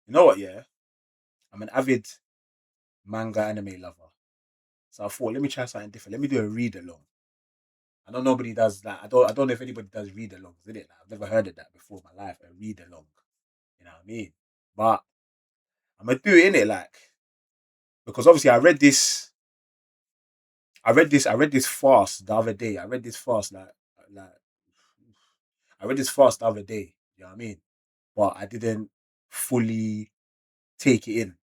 You know what? Yeah, I'm an avid manga anime lover, so I thought let me try something different. Let me do a read along. I know nobody does that. I don't know if anybody does read alongs, did it? Like, I've never heard of that before in my life. A read along. You know what I mean? But I'm gonna do it in it, like because obviously I read this fast the other day. Like I read this fast the other day. You know what I mean? But I didn't fully take it in.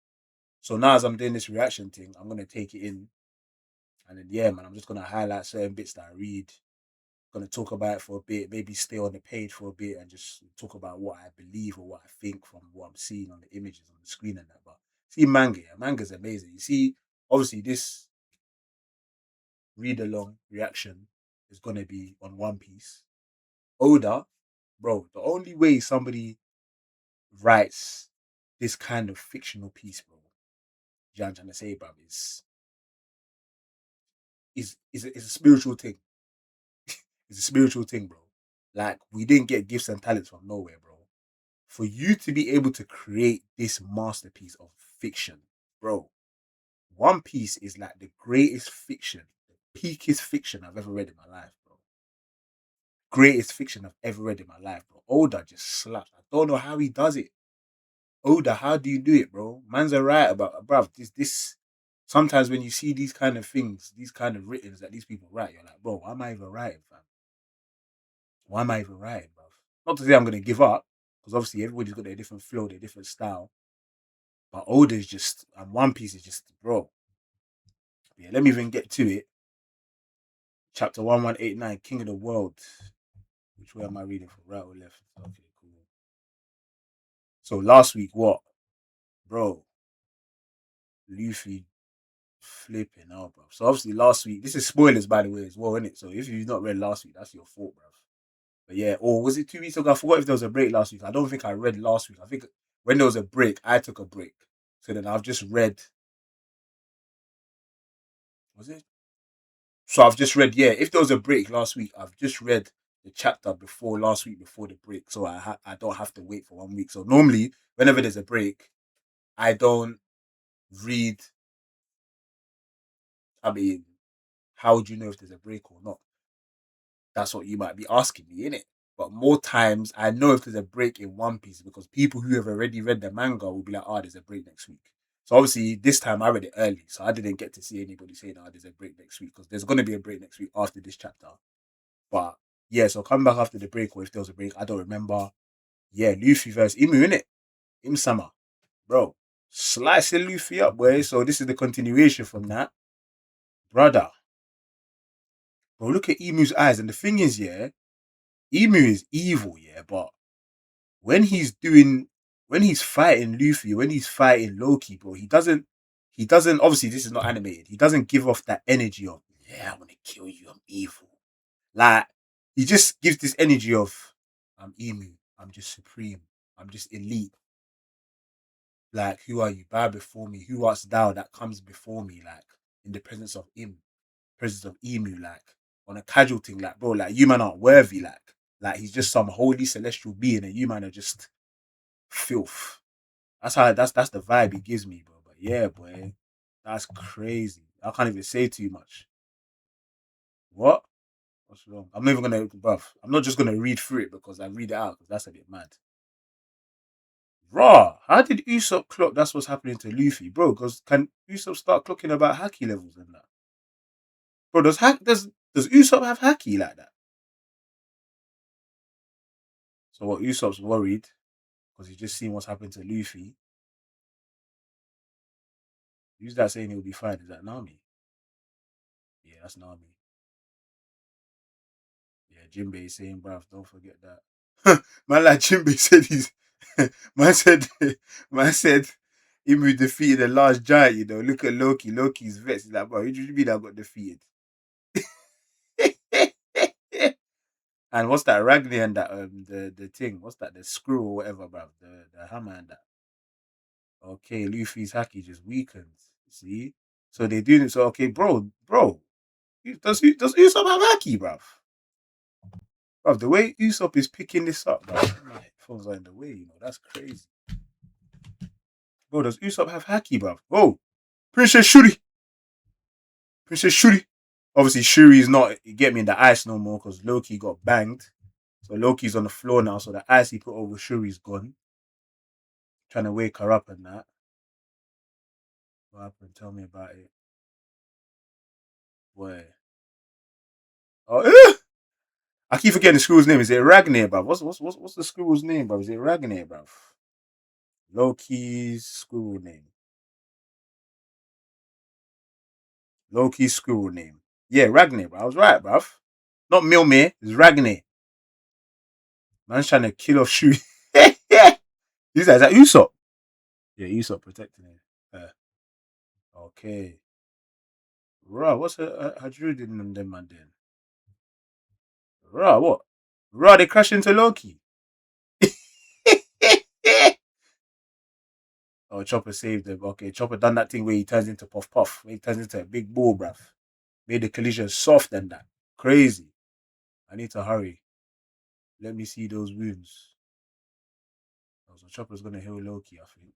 So now as I'm doing this reaction thing, I'm gonna take it in, and then yeah, man, I'm just gonna highlight certain bits that I read. Gonna talk about it for a bit, maybe stay on the page for a bit, and just talk about what I believe or what I think from what I'm seeing on the images on the screen and that. But see, manga's amazing. You see, obviously this read along reaction is gonna be on One Piece. Oda, bro, the only way somebody writes this kind of fictional piece, bro, you know what I'm trying to say, bro, is a spiritual thing. It's a spiritual thing, bro. Like we didn't get gifts and talents from nowhere, bro. For you to be able to create this masterpiece of fiction, bro, One Piece is like the greatest fiction, the peakest fiction I've ever read in my life, bro. Greatest fiction I've ever read in my life, bro. Oda just slaps. I don't know how he does it. Oda, how do you do it, bro? Man's a writer, but bruv, this sometimes when you see these kind of things, these kind of writtens that these people write, you're like, bro, why am I even writing, fam? Why am I even writing, bruv? Not to say I'm gonna give up, because obviously everybody's got their different flow, their different style. But Oda is just, and One Piece is just, bro. Yeah, let me even get to it. Chapter 1189, King of the World. Which way am I reading from? Right or left? Okay, cool. So last week, what? Bro, Luffy flipping out, bro. So obviously last week, this is spoilers by the way as well, isn't it? So if you've not read last week, that's your fault, bro. But yeah, or was it 2 weeks ago? I forgot if there was a break last week. I don't think I read last week. I think when there was a break, I took a break. So then I've just read, was it? So I've just read, yeah, if there was a break last week, I've just read the chapter before last week before the break. So I don't have to wait for 1 week. So normally, whenever there's a break, I don't read. I mean, how would you know if there's a break or not? That's what you might be asking me, innit? But more times, I know if there's a break in One Piece because people who have already read the manga will be like, oh, there's a break next week. So obviously, this time I read it early, so I didn't get to see anybody saying, oh, there's a break next week because there's going to be a break next week after this chapter. But yeah, so coming back after the break, or if there was a break, I don't remember. Yeah, Luffy versus Imu, innit? Im Sama, bro. Slicing Luffy up, boy. So this is the continuation from that. Brother, bro, look at Emu's eyes. And the thing is, yeah, Emu is evil, yeah, but when he's doing when he's fighting Luffy, when he's fighting Loki, bro, he doesn't obviously this is not animated. He doesn't give off that energy of, yeah, I want to kill you, I'm evil. Like he just gives this energy of I'm Emu, I'm just supreme, I'm just elite. Like, who are you? Bow before me. Who art thou that comes before me? Like in the presence of him, presence of Emu, like on a casual thing, like bro, like you man aren't worthy, like he's just some holy celestial being, and you man are just filth. That's the vibe he gives me, bro. But yeah, boy, that's crazy. I can't even say too much. What? What's wrong? I'm not even gonna, bruv. I'm not just gonna read through it because I read it out because that's a bit mad. Raw. How did Usopp clock that's what's happening to Luffy, bro? Because can Usopp start clocking about haki levels and that? Bro, does Usopp have haki like that? So what? Usopp's worried because he's just seen what's happened to Luffy. Who's that saying he'll be fine? Is that Nami? Yeah, that's Nami. Yeah, Jinbei saying, bruv, don't forget that. Man, like Jinbei said, man said, man said, Imu defeated a large giant. Look at Loki. Loki's vexed. He's like, bro, who do you mean I got defeated? And what's that Ragni and that the thing? What's that? The screw or whatever, bruv. The hammer and that. Okay, Luffy's haki just weakens. See, so they do this. So okay, bro, does Usopp have haki, bruv? Bruv, the way Usopp is picking this up, bruv, my headphones are in the way. That's crazy. Bro, does Usopp have haki, bro? Oh, Princess Shuri. Princess Shuri. Obviously, Shuri is not, you get me, in the ice no more because Loki got banged. So Loki's on the floor now. So the ice he put over Shuri's gone. Trying to wake her up and that. What happened? Tell me about it. Boy. Oh, I keep forgetting the school's name. Is it Ragnar, bro? What's the school's name, bro? Is it Ragnar, bro? Loki's school name. Loki's school name. Yeah, Ragnar, bro. I was right, bro. Not Milmir. It's Ragnar. Man's trying to kill off Shuri. Is that Usopp? Yeah, Usopp protecting him. Okay. Raw, what's her druid in them man then? Raw, what? Raw, they crash into Loki. Oh, Chopper saved them. Okay, Chopper done that thing where he turns into Puff Puff. Where he turns into a big ball, bruv. Made the collision soft and that. Crazy. I need to hurry. Let me see those wounds. Oh, so Chopper's gonna heal Loki, I think.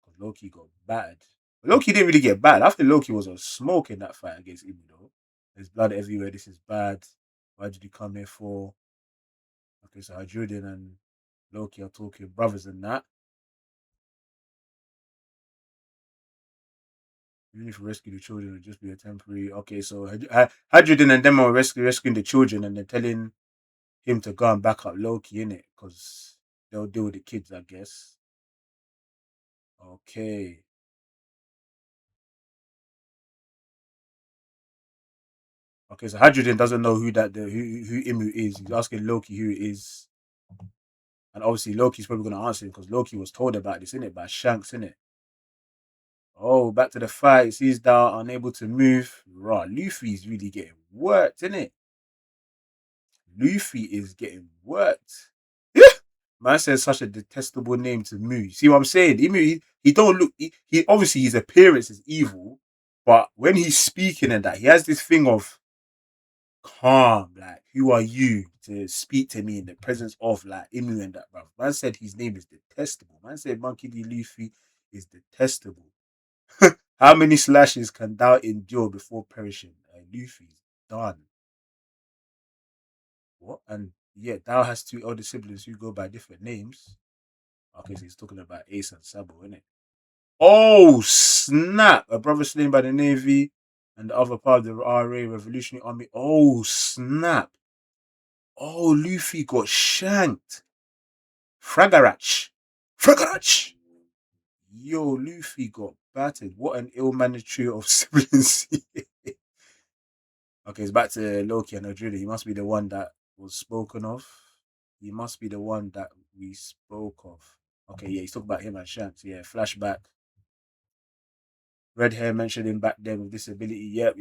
Because Loki got bad. Loki didn't really get bad. After Loki was on smoke in that fight against him, though. There's blood everywhere. This is bad. Why did you come here for? Okay, so Hadrudin and Loki are talking brothers and that. Even if you rescue the children, it'll just be a temporary. Okay, so Hadrudin and them are rescuing the children and they're telling him to go and back up Loki, innit? Because they'll deal with the kids, I guess. Okay. Okay, so Hadrudin doesn't know who Imu is. He's asking Loki who it is. And obviously Loki's probably gonna answer him because Loki was told about this, innit? By Shanks, innit? Oh, back to the fight. He's down, unable to move. Right, Luffy's really getting worked, innit? Luffy is getting worked. Yeah. Man says such a detestable name to Mu. See what I'm saying? He don't look. He obviously his appearance is evil, but when he's speaking and that, he has this thing of calm. Like, who are you to speak to me in the presence of like Imu and that, bro? Man said his name is detestable. Man said Monkey D. Luffy is detestable. How many slashes can thou endure before perishing? Luffy's done. What? And yeah, thou has two older siblings who go by different names. Okay, so he's talking about Ace and Sabo, isn't it? Oh, snap! A brother slain by the Navy and the other part of the RA Revolutionary Army. Oh, snap! Oh, Luffy got shanked. Fragarach. Fragarach! Yo, Luffy got battered. What an ill-managed trio of siblings. Okay, it's back to Loki and Odrilla. He must be the one that was spoken of. He must be the one that we spoke of. Okay, yeah, he's talking about him and Shanks. Yeah, flashback. Red hair mentioned him back then with disability. Yep.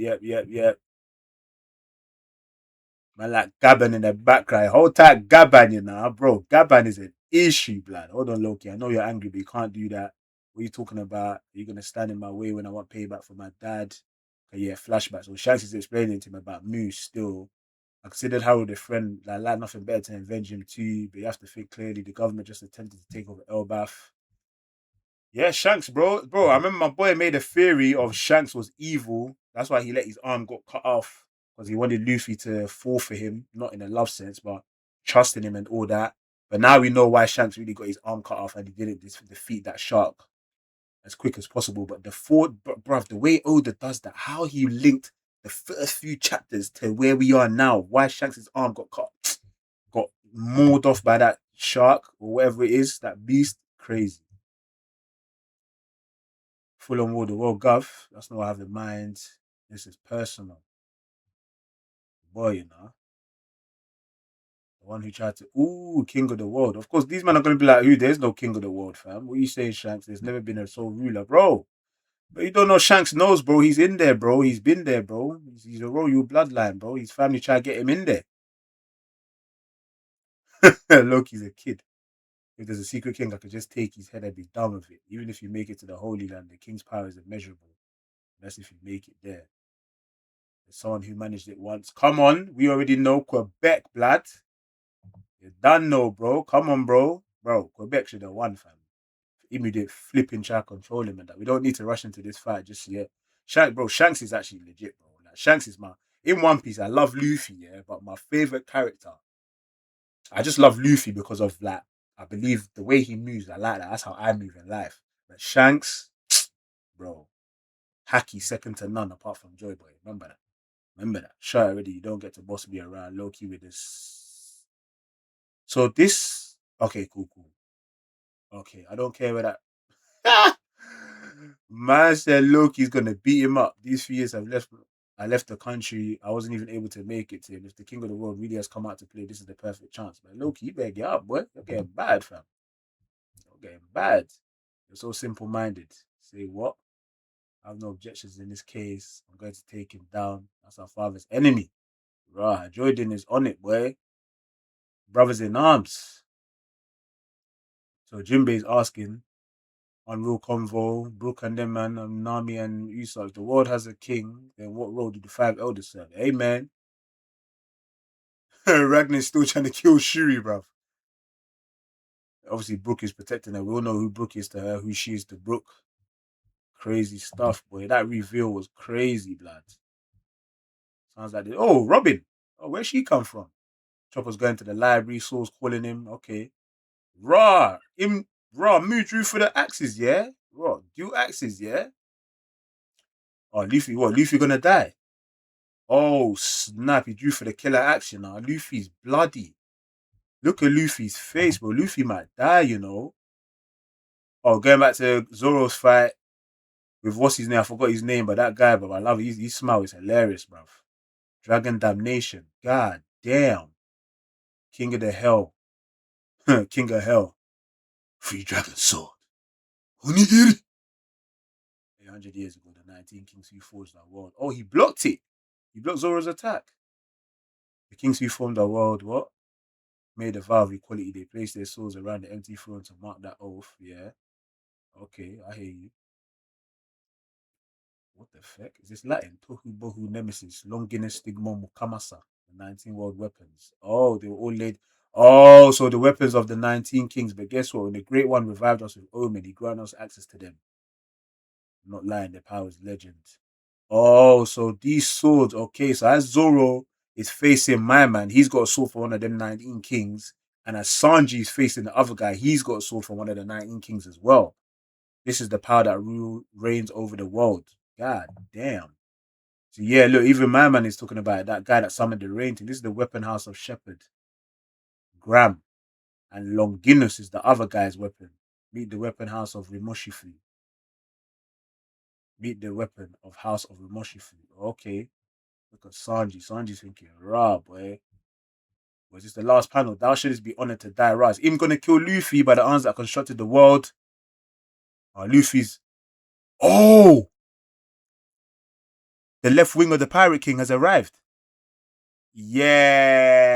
Man, like Gaban in the background. Hold tight, Gaban, you know, bro. Gaban is an issue, blood. Hold on, Loki. I know you're angry, but you can't do that. What are you talking about? Are you gonna stand in my way when I want payback for my dad? Okay, yeah, flashback. So Shanks is explaining to him about Moose still. I considered Harold a friend, like nothing better to avenge him too, but you have to think clearly. The government just attempted to take over Elbath. Yeah, Shanks, bro. I remember my boy made a theory of Shanks was evil. That's why he let his arm got cut off because he wanted Luffy to fall for him, not in a love sense, but trusting him and all that. But now we know why Shanks really got his arm cut off and he didn't defeat that shark as quick as possible. But bruv, the way Oda does that, how he linked the first few chapters to where we are now, why Shanks' arm got mauled off by that shark or whatever it is, that beast, crazy. Full on water, well, Gov, that's not what I have in mind. This is personal. Boy, you know. The one who tried to, ooh, king of the world. Of course, these men are going to be like, who? There's no king of the world, fam. What are you saying, Shanks? There's never been a sole ruler, bro. But you don't know Shanks knows, bro. He's in there, bro. He's been there, bro. He's a royal bloodline, bro. His family tried to get him in there. Loki's a kid. If there's a secret king, I could just take his head and be done with it. Even if you make it to the Holy Land, the king's power is immeasurable. That's if you make it there. There's someone who managed it once. Come on, we already know Quebec, blood. You done know, bro. Come on, bro. Bro, Quebec should have won, fam. immediate flipping try to control him and that. We don't need to rush into this fight just yet. Shanks is actually legit, bro. Like Shanks is my in One Piece. I love Luffy, yeah, but my favorite character, I just love Luffy because of like I believe the way he moves. I like that. That's how I move in life. But Shanks, bro, Hacky second to none apart from Joy Boy. Remember that. Remember that. Sure, already. You don't get to boss me around Loki with this. So this, okay, cool, cool. Okay, I don't care where that. Man said Loki's gonna beat him up. These 3 years I've left. I left the country. I wasn't even able to make it to him. If the king of the world really has come out to play, this is the perfect chance. But Loki, you better get up, boy. You're getting bad, fam. You're getting bad. You're so simple minded. Say what? I have no objections in this case. I'm going to take him down. That's our father's enemy. Right, Jordan is on it, boy. Brothers in arms. So Jinbei's asking, Unreal Convo, Brook and them man, Nami and Usopp. If the world has a king, then what role do the 5 elders serve? Hey man. Ragnar's still trying to kill Shuri, bruv. Obviously, Brook is protecting her. We all know who Brook is to her, who she is to Brook. Crazy stuff, boy. That reveal was crazy, blood. Sounds like oh, Robin. Oh, where'd she come from? Chopper's going to the library, Saul's calling him. Okay. Move through for the axes, yeah? Raw, do axes, yeah? Oh, Luffy, what? Luffy gonna die? Oh, snap, he drew for the killer action now. Luffy's bloody. Look at Luffy's face, bro. Luffy might die, you know. Oh, going back to Zoro's fight with what's his name? I forgot his name, but that guy, bro, I love it. His smile is hilarious, bro. Dragon Damnation. God damn. King of the Hell. King of Hell. Free Dragon Sword. Onigiri. 800 years ago, the 19 kings who forged our world. Oh, he blocked it. He blocked Zoro's attack. The kings who formed our world, what? Made a vow of equality. They placed their swords around the empty throne to mark that oath. Yeah. Okay, I hear you. What the fuck? Is this Latin? Tohu Bohu Nemesis, Longinus Stigma Mukamasa, the 19 world weapons. Oh, they were all laid. Oh, so the weapons of the 19 kings. But guess what? When the Great One revived us with Omen, he granted us access to them. I'm not lying, their power is legend. Oh, so these swords, okay. So as Zoro is facing my man, he's got a sword for one of them 19 kings. And as Sanji is facing the other guy, he's got a sword for one of the 19 kings as well. This is the power that reigns over the world. God damn. So yeah, look, even my man is talking about it, that guy that summoned the rain thing. This is the weapon house of Shepherd. Graham. And Longinus is the other guy's weapon. Meet the weapon house of Rimoshifu. Meet the weapon of House of Rimoshifu. Okay. Look at Sanji. Sanji's thinking, rah, boy. Was this the last panel? Thou shouldst be honored to die, Rise. Him gonna kill Luffy by the arms that constructed the world. Luffy's. Oh! The left wing of the Pirate King has arrived. Yeah.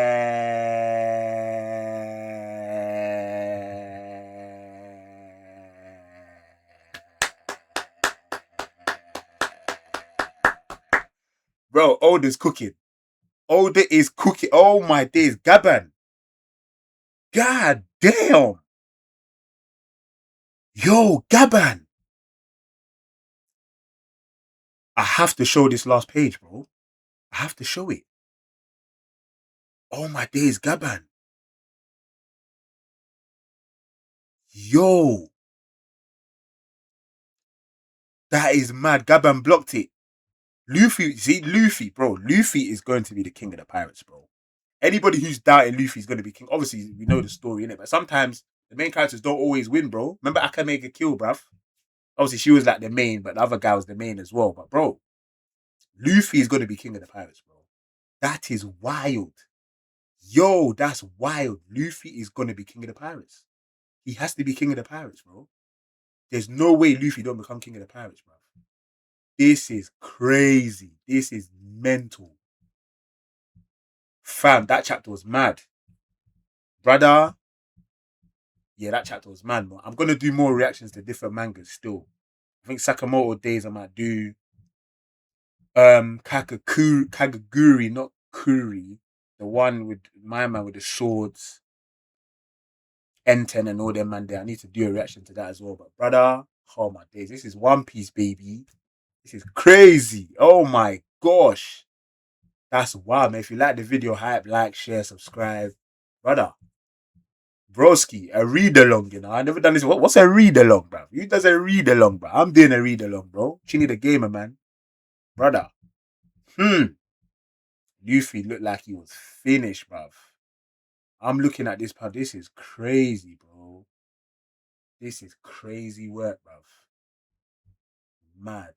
Bro, Oda's cooking. Oda is cooking. Oh my days. Gaban. God damn. Yo, Gaban. I have to show this last page, bro. I have to show it. Oh my days, Gaban. Yo. That is mad. Gaban blocked it. Luffy, see, Luffy, bro. Luffy is going to be the king of the pirates, bro. Anybody who's doubting Luffy is going to be king. Obviously, we know the story, innit? But sometimes the main characters don't always win, bro. Remember Akamega Kill, bruv? Obviously, she was like the main, but the other guy was the main as well. But, bro, Luffy is going to be king of the pirates, bro. That is wild. Yo, that's wild. Luffy is going to be king of the pirates. He has to be king of the pirates, bro. There's no way Luffy don't become king of the pirates, bro. This is crazy. This is mental. Fam, that chapter was mad. Brother, yeah, that chapter was mad, man. I'm going to do more reactions to different mangas still. I think Sakamoto Days I might do Kagaguri, not Kuri. The one with my man with the swords. N10 and all them man there. I need to do a reaction to that as well. But brother, oh my days, this is One Piece, baby. This is crazy. Oh my gosh. That's wild, man. If you like the video, hype, like, share, subscribe. Brother, broski, a read along, you know. I never done this. What's a read along, bro? Who does a read along, bro? I'm doing a read along, bro. Chinny the gamer, man. Brother. Luffy looked like he was finished, bruv. I'm looking at this part. This is crazy, bro. This is crazy work, bruv. Mad.